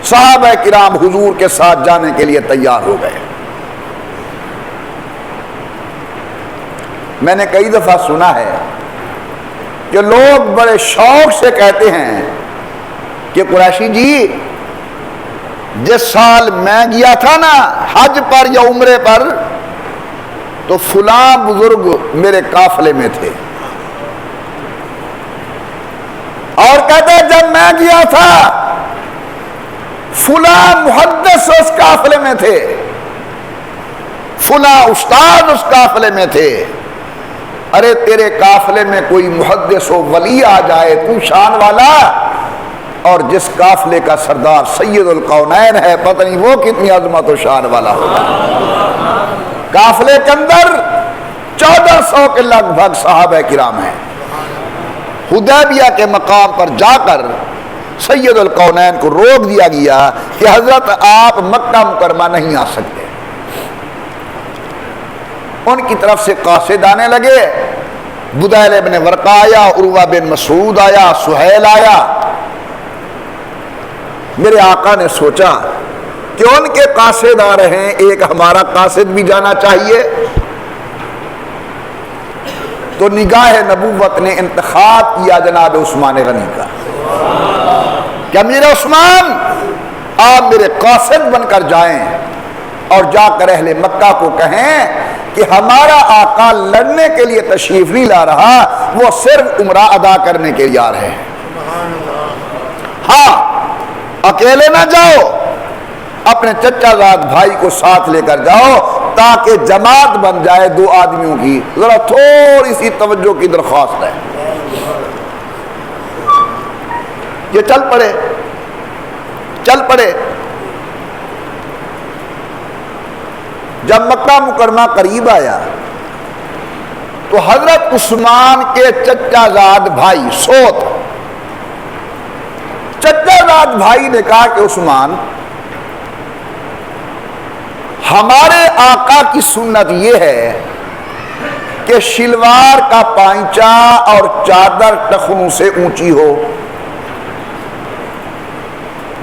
Speaker 1: صحابہ کرام حضور کے ساتھ جانے کے لیے تیار ہو گئے. میں نے کئی دفعہ سنا ہے کہ لوگ بڑے شوق سے کہتے ہیں کہ قریشی جی، جس سال میں گیا تھا نا حج پر یا عمرے پر، تو فلاں بزرگ میرے قافلے میں تھے، اور کہتے ہیں جب میں گیا تھا فلاں محدث اس قافلے میں تھے، فلاں استاد اس قافلے میں تھے. ارے تیرے قافلے میں کوئی محدث و ولی آ جائے، تو شان والا، اور جس قافلے کا سردار سید القونین ہے، پتہ نہیں وہ کتنی عظمت و شان والا ہوگا. قافلے کے اندر 1400 کے لگ بھگ صحابہ کرام ہیں. حدیبیہ کے مقام پر جا کر سید الکونین کو روک دیا گیا کہ حضرت آپ مکہ مکرمہ نہیں آ سکتے. ان کی طرف سے قاصد آنے لگے. بدیل ابن ورقہ آیا، عروہ بن مسعود آیا، سہیل آیا. میرے آقا نے سوچا کہ ان کے قاصد آ رہے ہیں، ایک ہمارا قاصد بھی جانا چاہیے. تو نگاہ نبوت نے انتخاب کیا جناب عثمان غنی کا کہ امیر عثمان آپ میرے قاصد بن کر جائیں اور جا کر اہل مکہ کو کہیں کہ ہمارا آقا لڑنے کے لیے تشریف نہیں لا رہا، وہ صرف عمرہ ادا کرنے کے لیے آ رہے ہیں. ہاں اکیلے نہ جاؤ، اپنے چچا زاد بھائی کو ساتھ لے کر جاؤ تاکہ جماعت بن جائے دو آدمیوں کی. ذرا تھوڑی سی توجہ کی درخواست ہے. یہ چل پڑے. جب مکہ مکرمہ قریب آیا تو حضرت عثمان کے چچا زاد بھائی سوت چچا زاد بھائی نے کہا کہ عثمان، ہمارے آقا کی سنت یہ ہے کہ شلوار کا پائنچا اور چادر ٹخنوں سے اونچی ہو،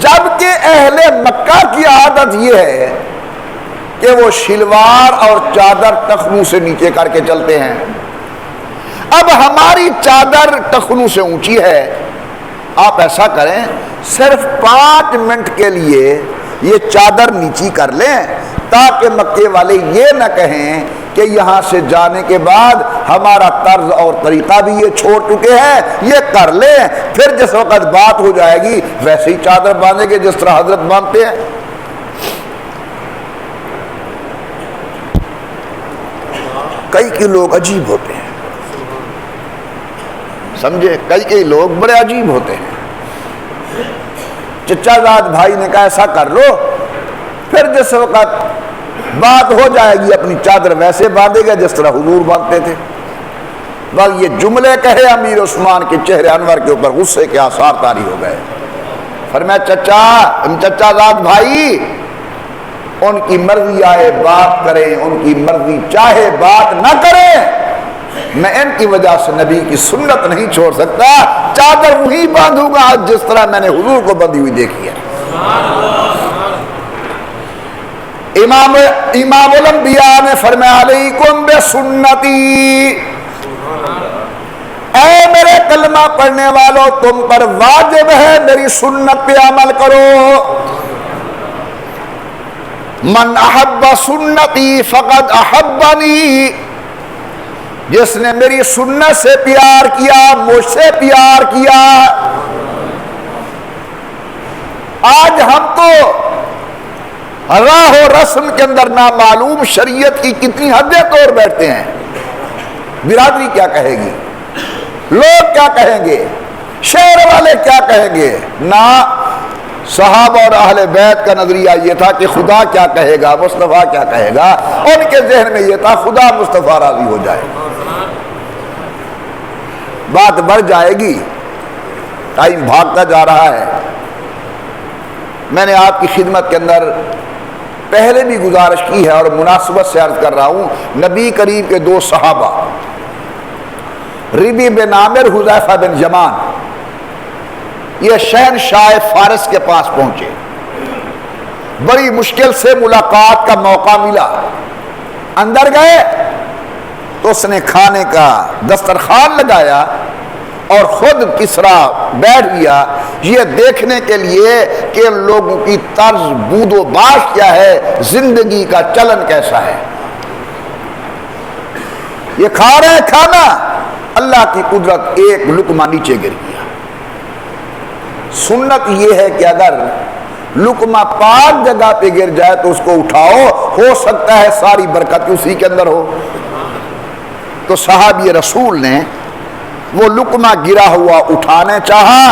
Speaker 1: جبکہ اہل مکہ کی عادت یہ ہے کہ وہ شلوار اور چادر ٹخنوں سے نیچے کر کے چلتے ہیں. اب ہماری چادر ٹخنوں سے اونچی ہے، آپ ایسا کریں صرف 5 منٹ کے لیے یہ چادر نیچی کر لیں تاکہ مکے والے یہ نہ کہیں کہ یہاں سے جانے کے بعد ہمارا طرز اور طریقہ بھی یہ چھوڑ چکے ہیں. یہ کر لیں، پھر جس وقت بات ہو جائے گی ویسے ہی چادر باندھیں گے جس طرح حضرت باندھتے ہیں. کئی لوگ عجیب ہوتے ہیں، سمجھے، کئی لوگ بڑے عجیب ہوتے ہیں. چچا زاد بھائی نے کہا ایسا کر لو، پھر جس وقت بات ہو جائے گی اپنی چادر ویسے باندھے گا جس طرح حضور باندھتے تھے. بس یہ جملے کہے امیر عثمان کے چہرے انور کے اوپر غصے کے آثار طاری ہو گئے. فرمایا چچا زاد بھائی، ان کی مرضی آئے بات کریں، ان کی مرضی چاہے بات نہ کریں، میں ان کی وجہ سے نبی کی سنت نہیں چھوڑ سکتا. چادر وہی باندھوں گا جس طرح میں نے حضور کو بندھی ہوئی دیکھی ہے. امام الانبیاء نے فرمایا علیکم بسنتی، اے میرے کلمہ پڑھنے والوں تم پر واجب ہے میری سنت پہ عمل کرو. من احب سنتی فقد احبنی، جس نے میری سنت سے پیار کیا مجھ سے پیار کیا. آج ہم تو راہ و رسم کے اندر نامعلوم شریعت کی کتنی حدیں توڑ بیٹھتے ہیں. برادری کیا کہے گی، لوگ کیا کہیں گے، شہر والے کیا کہیں گے. نہ، صحابہ اور اہل بیت کا نظریہ یہ تھا کہ خدا کیا کہے گا، مصطفیٰ کیا کہے گا. ان کے ذہن میں یہ تھا خدا مصطفیٰ راضی ہو جائے. بات بڑھ جائے گی، ٹائم بھاگتا جا رہا ہے. میں نے آپ کی خدمت کے اندر پہلے بھی گزارش کی ہے اور مناسبت سے عرض کر رہا ہوں. نبی کریم کے 2 صحابہ ربی بن عامر، حذیفہ بن یمان، یہ شہنشاہ فارس کے پاس پہنچے. بڑی مشکل سے ملاقات کا موقع ملا. اندر گئے تو اس نے کھانے کا دسترخوان لگایا اور خود کسرا بیٹھ گیا یہ دیکھنے کے لیے کہ ان لوگوں کی طرز بود و باش کیا ہے، زندگی کا چلن کیسا ہے. یہ کھا رہے کھانا، اللہ کی قدرت ایک لقمہ نیچے گر گیا. سنت یہ ہے کہ اگر لقمہ پاک جگہ پہ گر جائے تو اس کو اٹھاؤ، ہو سکتا ہے ساری برکت اسی کے اندر ہو. تو صحابی رسول نے وہ لقمہ گرا ہوا اٹھانے چاہا،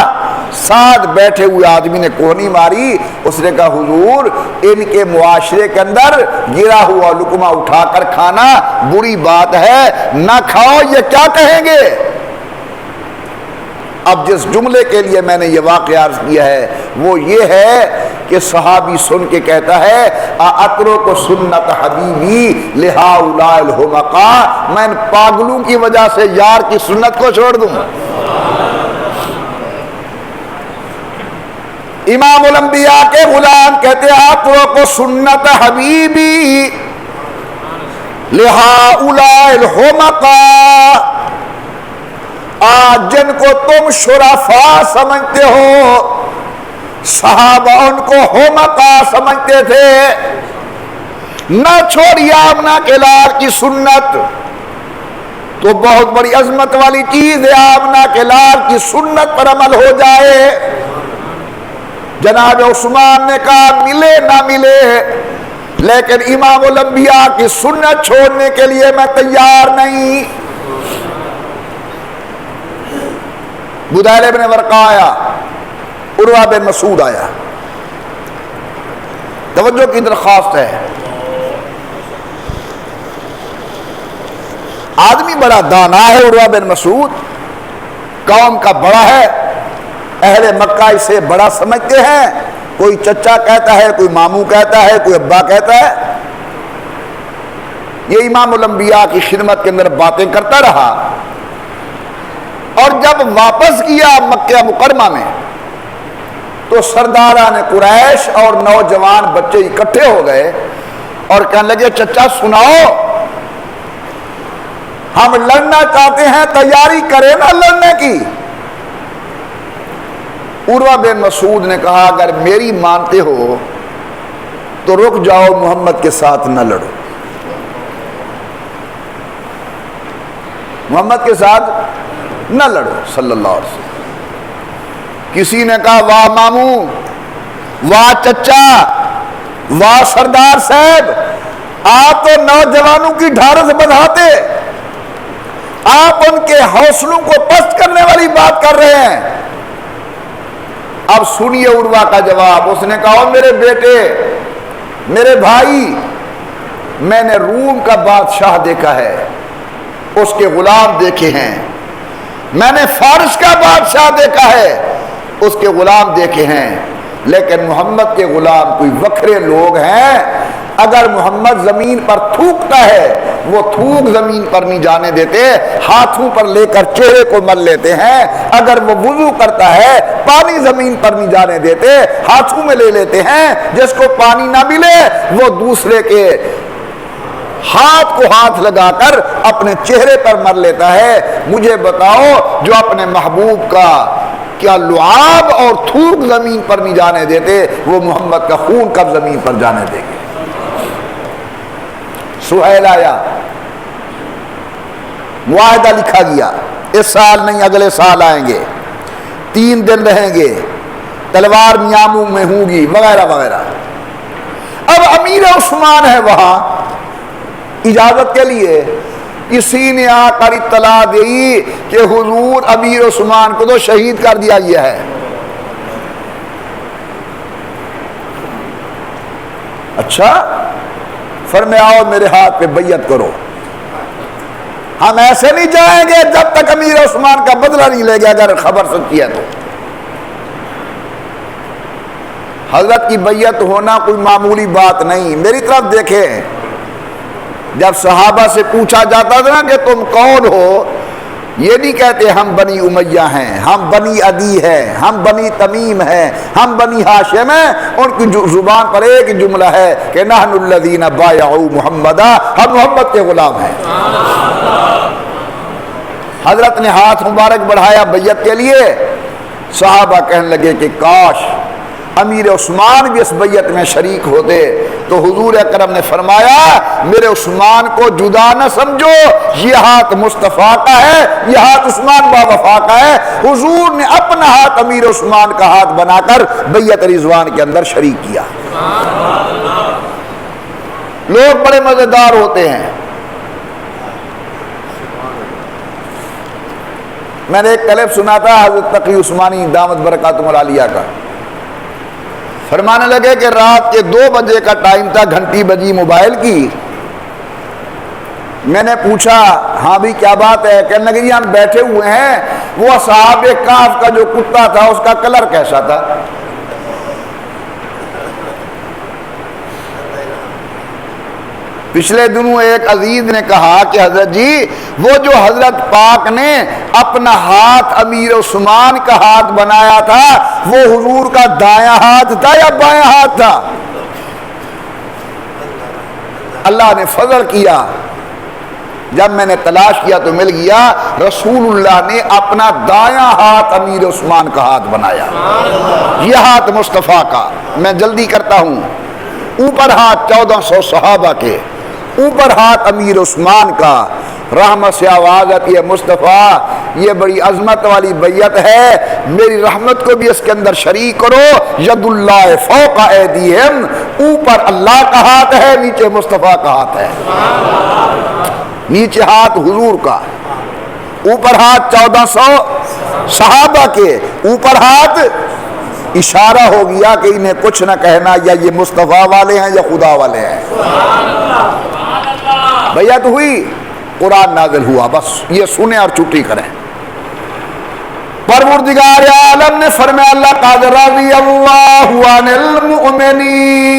Speaker 1: ساتھ بیٹھے ہوئے آدمی نے کوہنی ماری. اس نے کہا حضور ان کے معاشرے کے اندر گرا ہوا لقمہ اٹھا کر کھانا بری بات ہے، نہ کھاؤ، یہ کیا کہیں گے. اب جس جملے کے لیے میں نے یہ واقعہ عرض کیا ہے وہ یہ ہے کہ صحابی سن کے کہتا ہے اترک سنت حبیبی لہؤلاء الحمقاء، میں ان پاگلوں کی وجہ سے یار کی سنت کو چھوڑ دوں؟ امام الانبیاء کے غلام کہتے ہیں اترک سنت حبیبی لہؤلاء الحمقاء، آج جن کو تم شرفاء سمجھتے ہو صحابہ ان کو حمقاء سمجھتے تھے، نہ چھوڑیے آمنہ کے لال کی سنت، تو بہت بڑی عظمت والی چیز ہے آمنہ کے لال کی سنت پر عمل ہو جائے۔ جناب عثمان نے کہا ملے نہ ملے لیکن امام الانبیاء کی سنت چھوڑنے کے لیے میں تیار نہیں۔ بدیل ابن ورقا آیا، عروہ بن مسعود آیا، توجہ کی درخواست ہے، آدمی بڑا دانا ہے عروہ بن مسعود، قوم کا بڑا ہے، اہل مکہ اسے بڑا سمجھتے ہیں، کوئی چچا کہتا ہے، کوئی ماموں کہتا ہے، کوئی ابا کہتا ہے۔ یہ امام الانبیاء کی خدمت کے اندر باتیں کرتا رہا، اور جب واپس کیا مکہ مکرمہ میں تو سرداران قریش اور نوجوان بچے اکٹھے ہو گئے اور کہنے لگے چچا سناؤ، ہم لڑنا چاہتے ہیں، تیاری کریں نا لڑنے کی۔ عروہ بن مسعود نے کہا اگر میری مانتے ہو تو رک جاؤ، محمد کے ساتھ نہ لڑو، محمد کے ساتھ نہ لڑو صلی اللہ علیہ وسلم۔ کسی نے کہا واہ ماموں، واہ چچا، واہ سردار صاحب، آپ تو نوجوانوں کی ڈھارس بڑھاتے، آپ ان کے حوصلوں کو پست کرنے والی بات کر رہے ہیں۔ اب سنیے عروہ کا جواب، اس نے کہا میرے بیٹے، میرے بھائی، میں نے روم کا بادشاہ دیکھا ہے، اس کے غلام دیکھے ہیں، میں نے فارس کا بادشاہ دیکھا ہے، اس کے غلام دیکھے ہیں، لیکن محمد کے غلام کوئی وکھرے لوگ ہیں، اگر محمد زمین پر تھوکتا ہے وہ تھوک زمین پر نہیں جانے دیتے، ہاتھوں پر لے کر چہرے کو مل لیتے ہیں، اگر وہ وضو کرتا ہے پانی زمین پر نہیں جانے دیتے، ہاتھوں میں لے لیتے ہیں، جس کو پانی نہ ملے وہ دوسرے کے ہاتھ کو ہاتھ لگا کر اپنے چہرے پر مر لیتا ہے۔ مجھے بتاؤ جو اپنے محبوب کا کیا لعاب اور تھوک زمین پر نہیں جانے دیتے، وہ محمد کا خون کب زمین پر جانے دیں گے؟ سہیل آیا، معاہدہ لکھا گیا، اس سال نہیں اگلے سال آئیں گے، 3 دن رہیں گے، تلوار میاموں میں ہوگی وغیرہ وغیرہ۔ اب امیر عثمان ہے وہاں اجازت کے لیے، کسی نے آ کر اطلاع دی کہ حضور امیر عثمان کو تو شہید کر دیا گیا ہے۔ اچھا، فرمایا آؤ میرے ہاتھ پہ بیعت کرو، ہم ایسے نہیں جائیں گے جب تک امیر عثمان کا بدلہ نہیں لے گا، اگر خبر سچی ہے تو۔ حضرت کی بیعت ہونا کوئی معمولی بات نہیں۔ میری طرف دیکھیں، جب صحابہ سے پوچھا جاتا تھا نا کہ تم کون ہو، یہ نہیں کہتے ہم بنی امیہ ہیں، ہم بنی عدی ہیں، ہم بنی تمیم ہیں، ہم بنی ہاشم ہیں، ان کی زبان پر ایک جملہ ہے کہ نحن الذین بایعوا محمدا، ہم محمد کے غلام ہیں۔ حضرت نے ہاتھ مبارک بڑھایا بیعت کے لیے، صحابہ کہنے لگے کہ کاش امیر عثمان بھی اس بیعت میں شریک ہوتے، تو حضور اکرم نے فرمایا میرے عثمان کو جدا نہ سمجھو، یہ ہاتھ مصطفیٰ کا ہے، یہ ہاتھ عثمان با وفا کا ہے۔ حضور نے اپنا ہاتھ امیر عثمان کا ہاتھ بنا کر بیعت رضوان کے اندر شریک کیا۔ لوگ بڑے مزیدار ہوتے ہیں۔ میں نے ایک کلپ سنا تھا حضرت تقی عثمانی دامت برکاتہم العالیہ کا، فرمانے لگے کہ رات کے 2 بجے کا ٹائم تھا، گھنٹی بجی موبائل کی، میں نے پوچھا ہاں بھی کیا بات ہے؟ کہنے لگے جی ہم بیٹھے ہوئے ہیں وہ اصحاب کہف کا جو کتا تھا اس کا کلر کیسا تھا؟ پچھلے دنوں ایک عزیز نے کہا کہ حضرت جی وہ جو حضرت پاک نے اپنا ہاتھ امیر عثمان کا ہاتھ بنایا تھا وہ حضور کا دایاں ہاتھ تھا یا بایاں ہاتھ تھا؟ اللہ نے فضل کیا، جب میں نے تلاش کیا تو مل گیا، رسول اللہ نے اپنا دایاں ہاتھ امیر عثمان کا ہاتھ بنایا، یہ ہاتھ مصطفیٰ کا۔ میں جلدی کرتا ہوں، اوپر ہاتھ 1400 صحابہ کے، اوپر ہاتھ امیر عثمان کا، رحمت سے آواز آتی ہے مصطفیٰ یہ بڑی عظمت والی بیعت ہے، میری رحمت کو بھی اس کے اندر شریک کرو۔ ید اللہ فوق ایدیہم، اوپر اللہ کا ہاتھ ہے، نیچے مصطفیٰ کا ہاتھ ہے، نیچے ہاتھ حضور کا، اوپر ہاتھ 1400 صحابہ کے، اوپر ہاتھ، اشارہ ہو گیا کہ انہیں کچھ نہ کہنا، یا یہ مصطفیٰ والے ہیں یا خدا والے ہیں۔ بیعت ہوئی، قرآن نازل ہوا، بس یہ سنیں اور چھٹی کریں۔ پروردگار عالم نے فرمایا لقد رضی اللہ عن المؤمنین،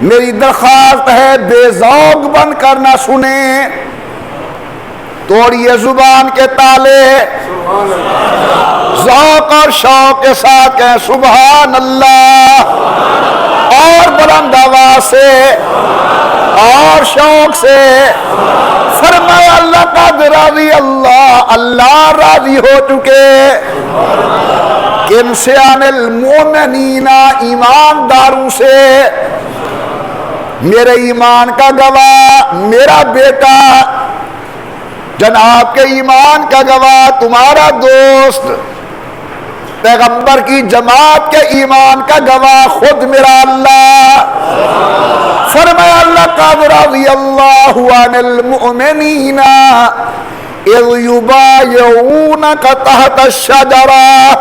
Speaker 1: میری درخواست ہے بے ذوق بن کر نہ سنیں، توڑیے زبان کے تالے، ذوق اور شوق کے ساتھ کہیں سبحان اللہ، اور بلند آواز سے اور شوق سے۔ فرمایا لقد رضی اللہ، اللہ راضی ہو چکے، کن سے؟ عن المؤمنین، ایمانداروں سے۔ میرے ایمان کا گواہ میرا بیٹا، جناب کے ایمان کا گواہ تمہارا دوست، پیغمبر کی جماعت کے ایمان کا گواہ خود میرا اللہ۔ فرمایا لقد رضی اللہ عن المؤمنین اذ یبایعونک تحت الشجرہ،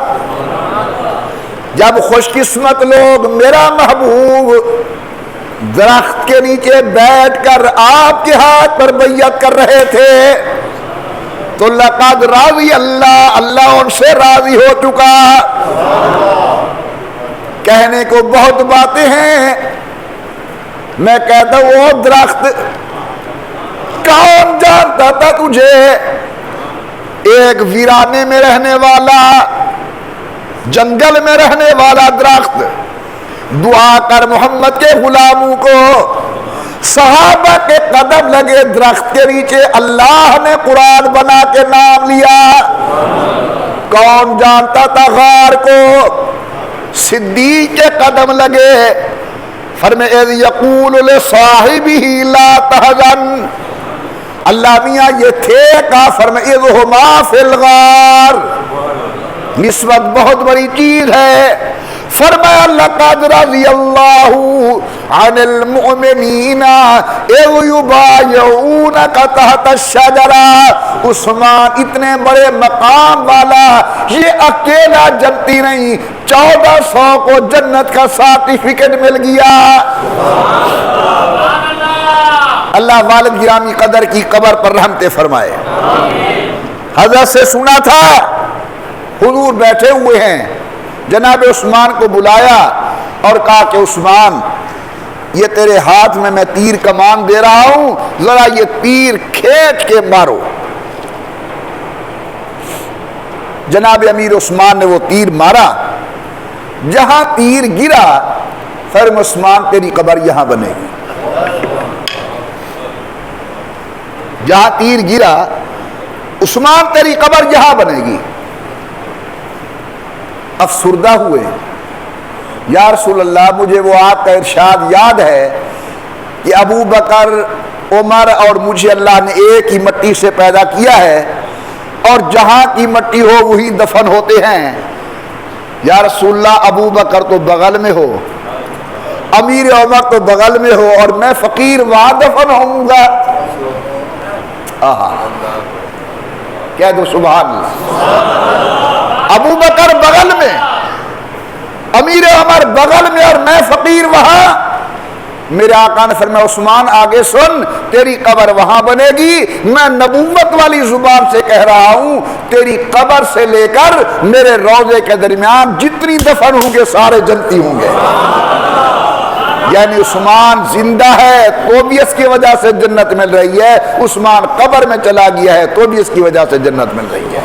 Speaker 1: جب خوش قسمت لوگ میرا محبوب درخت کے نیچے بیٹھ کر آپ کے ہاتھ پر بیعت کر رہے تھے، تو لقد راضی اللہ، اللہ ان سے راضی ہو چکا۔ کہنے کو بہت باتیں ہیں، میں کہتا ہوں وہ درخت کون جانتا تھا تجھے؟ ایک ویرانے میں رہنے والا، جنگل میں رہنے والا درخت، دعا کر محمد کے غلاموں کو، صحابہ کے قدم لگے درخت کے نیچے، اللہ نے قرآن بنا کے نام لیا۔ کون جانتا تھا غار کو؟ صدیق کے قدم لگے، فرمایا اذ یقول لصاحبہ لا تحزن، اللہ میاں یہ تھے کافر میں، اذ ہما فی الغار، نسبت بہت بڑی چیز ہے۔ فرمایا لقد رضی اللہ عن المؤمنین اذ یبایعونک تحت الشجرہ، عثمان اتنے بڑے مقام والا، یہ اکیلا جنتی نہیں، 1400 کو جنت کا سرٹیفکیٹ مل گیا۔ اللہ والد گرامی قدر کی قبر پر رحمتیں فرمائے۔ حضرت سے سنا تھا، حضور بیٹھے ہوئے ہیں، جناب عثمان کو بلایا اور کہا کہ عثمان یہ تیرے ہاتھ میں تیر کمان دے رہا ہوں، ذرا یہ تیر کھینچ کے مارو۔ جناب امیر عثمان نے وہ تیر مارا، جہاں تیر گرا فرمایا عثمان تیری قبر یہاں بنے گی۔ جہاں تیر گرا عثمان تیری قبر یہاں بنے گی۔ افسردہ ہوئے، یا رسول اللہ مجھے وہ آپ کا ارشاد یاد ہے کہ ابو بکر، عمر اور مجھے اللہ نے ایک ہی مٹی سے پیدا کیا ہے، اور جہاں کی مٹی ہو وہی دفن ہوتے ہیں۔ یا رسول اللہ ابو بکر تو بغل میں ہو، امیر عمر تو بغل میں ہو، اور میں فقیر وہاں دفن ہوں گا۔ کہہ دو سبحان اللہ۔ ابو بکر بغل میں، امیر عمر بغل میں، اور میں فقیر وہاں۔ میرے آقا نے فرمایا عثمان آگے سن، تیری قبر وہاں بنے گی، میں نبوت والی زبان سے کہہ رہا ہوں، تیری قبر سے لے کر میرے روضے کے درمیان جتنی دفن ہوں گے سارے جنتی ہوں گے۔ یعنی عثمان زندہ ہے تو بھی اس کی وجہ سے جنت مل رہی ہے، عثمان قبر میں چلا گیا ہے تو بھی اس کی وجہ سے جنت مل رہی ہے۔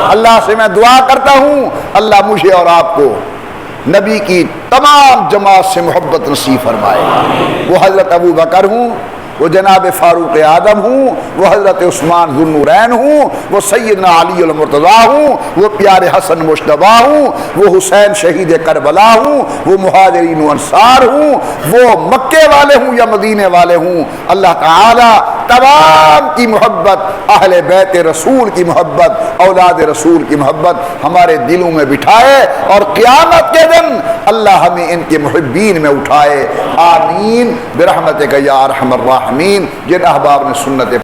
Speaker 1: اللہ سے میں دعا کرتا ہوں اللہ مجھے اور آپ کو نبی کی تمام جماعت سے محبت نصیب فرمائے۔ وہ حضرت ابو بکر ہوں، وہ جناب فاروق اعظم ہوں، وہ حضرت عثمان ذو النورین ہوں، وہ سیدنا علی المرتضیٰ ہوں، وہ پیارے حسن مجتبی ہوں، وہ حسین شہید کربلا ہوں، وہ مہاجرین و انصار ہوں، وہ مکے والے ہوں یا مدینے والے ہوں، اللہ تعالی تمام کی محبت، اہل بیت رسول کی محبت، اولاد رسول کی محبت ہمارے دلوں میں بٹھائے اور قیامت کے دن اللہ ہمیں ان کے محبین میں اٹھائے، آمین برحمتک یا ارحم الراحمین۔ جن احباب نے سنت